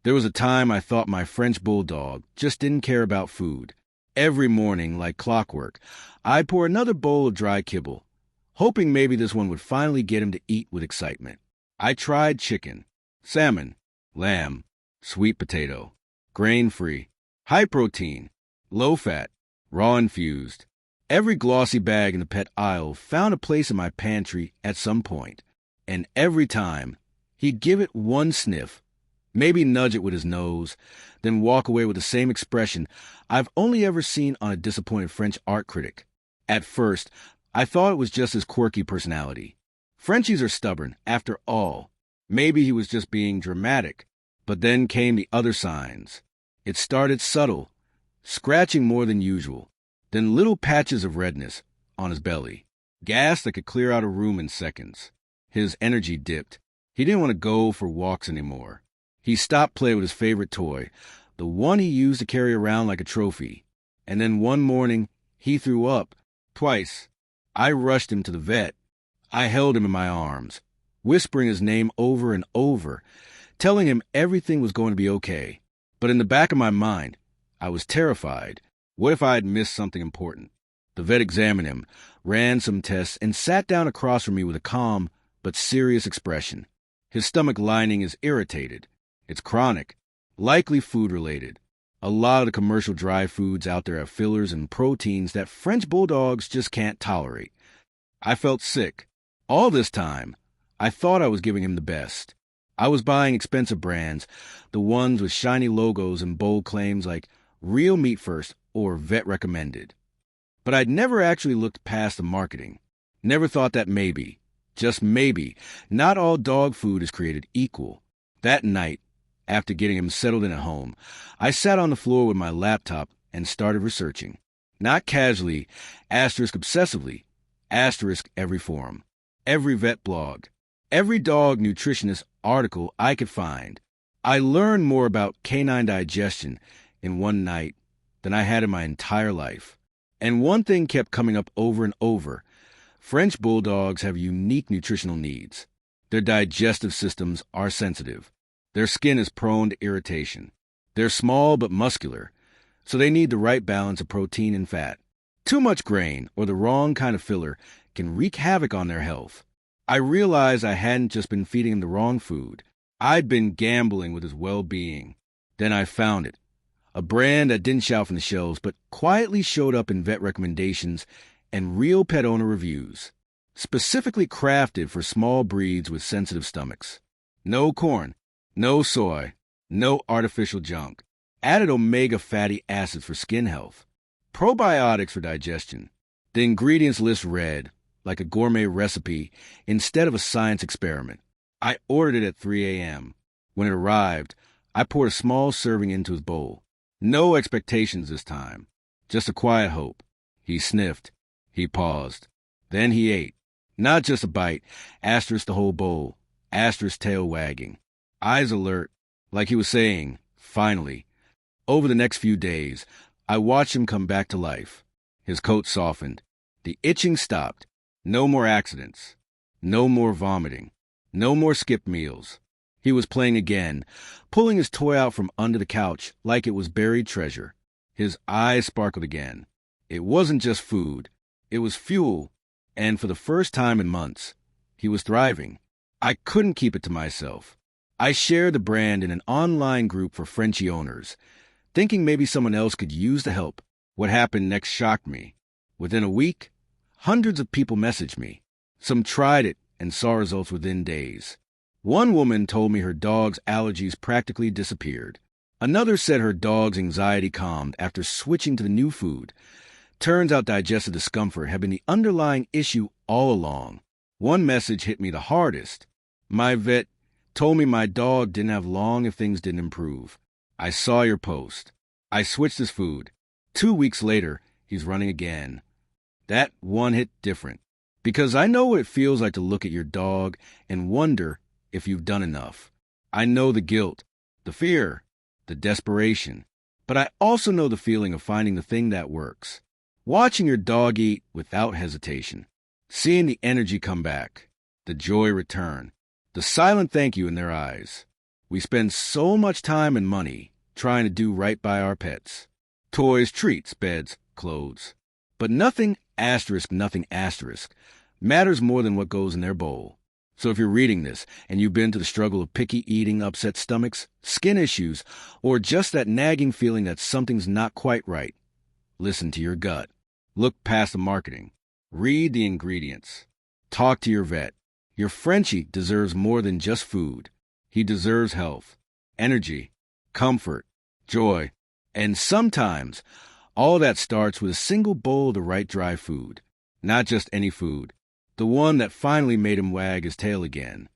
There was a time I thought my French Bulldog just didn't care about food. Every morning, like clockwork, I'd pour another bowl of dry kibble, hoping maybe this one would finally get him to eat with excitement. I tried chicken, salmon, lamb, sweet potato, grain-free, high protein, low-fat, raw-infused. Every glossy bag in the pet aisle found a place in my pantry at some point, and every time, he'd give it one sniff, maybe nudge it with his nose, then walk away with the same expression I've only ever seen on a disappointed French art critic. At first, I thought it was just his quirky personality. Frenchies are stubborn, after all. Maybe he was just being dramatic. But then came the other signs. It started subtle, scratching more than usual, then little patches of redness on his belly, gas that could clear out a room in seconds. His energy dipped. He didn't want to go for walks anymore. He stopped playing with his favorite toy, the one he used to carry around like a trophy. And then one morning, he threw up, twice. I rushed him to the vet. I held him in my arms, whispering his name over and over, telling him everything was going to be okay. But in the back of my mind, I was terrified. What if I had missed something important? The vet examined him, ran some tests, and sat down across from me with a calm but serious expression. His stomach lining is irritated. It's chronic, likely food-related. A lot of the commercial dry foods out there have fillers and proteins that French Bulldogs just can't tolerate. I felt sick. All this time, I thought I was giving him the best. I was buying expensive brands, the ones with shiny logos and bold claims like Real Meat First or Vet Recommended. But I'd never actually looked past the marketing. Never thought that maybe, just maybe, not all dog food is created equal. That night, after getting him settled in at home, I sat on the floor with my laptop and started researching. Not casually, asterisk obsessively, asterisk every forum, every vet blog, every dog nutritionist article I could find. I learned more about canine digestion in one night than I had in my entire life. And one thing kept coming up over and over. French Bulldogs have unique nutritional needs. Their digestive systems are sensitive. Their skin is prone to irritation. They're small but muscular, so they need the right balance of protein and fat. Too much grain or the wrong kind of filler can wreak havoc on their health. I realized I hadn't just been feeding him the wrong food. I'd been gambling with his well-being. Then I found it. A brand that didn't shout from the shelves, but quietly showed up in vet recommendations and real pet owner reviews. Specifically crafted for small breeds with sensitive stomachs. No corn, no soy, no artificial junk. Added omega fatty acids for skin health. Probiotics for digestion. The ingredients list read like a gourmet recipe instead of a science experiment. I ordered it at 3 a.m. When it arrived, I poured a small serving into his bowl. No expectations this time, just a quiet hope. He sniffed. He paused. Then he ate. Not just a bite, asterisk the whole bowl, asterisk tail wagging. Eyes alert, like he was saying, finally. Over the next few days, I watched him come back to life. His coat softened. The itching stopped. No more accidents. No more vomiting. No more skipped meals. He was playing again, pulling his toy out from under the couch like it was buried treasure. His eyes sparkled again. It wasn't just food. It was fuel. And for the first time in months, he was thriving. I couldn't keep it to myself. I shared the brand in an online group for Frenchie owners, thinking maybe someone else could use the help. What happened next shocked me. Within a week, hundreds of people messaged me. Some tried it and saw results within days. One woman told me her dog's allergies practically disappeared. Another said her dog's anxiety calmed after switching to the new food. Turns out digestive discomfort had been the underlying issue all along. One message hit me the hardest. My vet told me my dog didn't have long if things didn't improve. I saw your post. I switched his food. 2 weeks later, he's running again. That one hit different. Because I know what it feels like to look at your dog and wonder if you've done enough. I know the guilt, the fear, the desperation. But I also know the feeling of finding the thing that works. Watching your dog eat without hesitation. Seeing the energy come back. The joy return. The silent thank you in their eyes. We spend so much time and money trying to do right by our pets. Toys, treats, beds, clothes. But nothing matters more than what goes in their bowl. So if you're reading this and you've been to the struggle of picky eating, upset stomachs, skin issues, or just that nagging feeling that something's not quite right, listen to your gut. Look past the marketing. Read the ingredients. Talk to your vet. Your Frenchie deserves more than just food. He deserves health, energy, comfort, joy, and sometimes all that starts with a single bowl of the right dry food. Not just any food. The one that finally made him wag his tail again.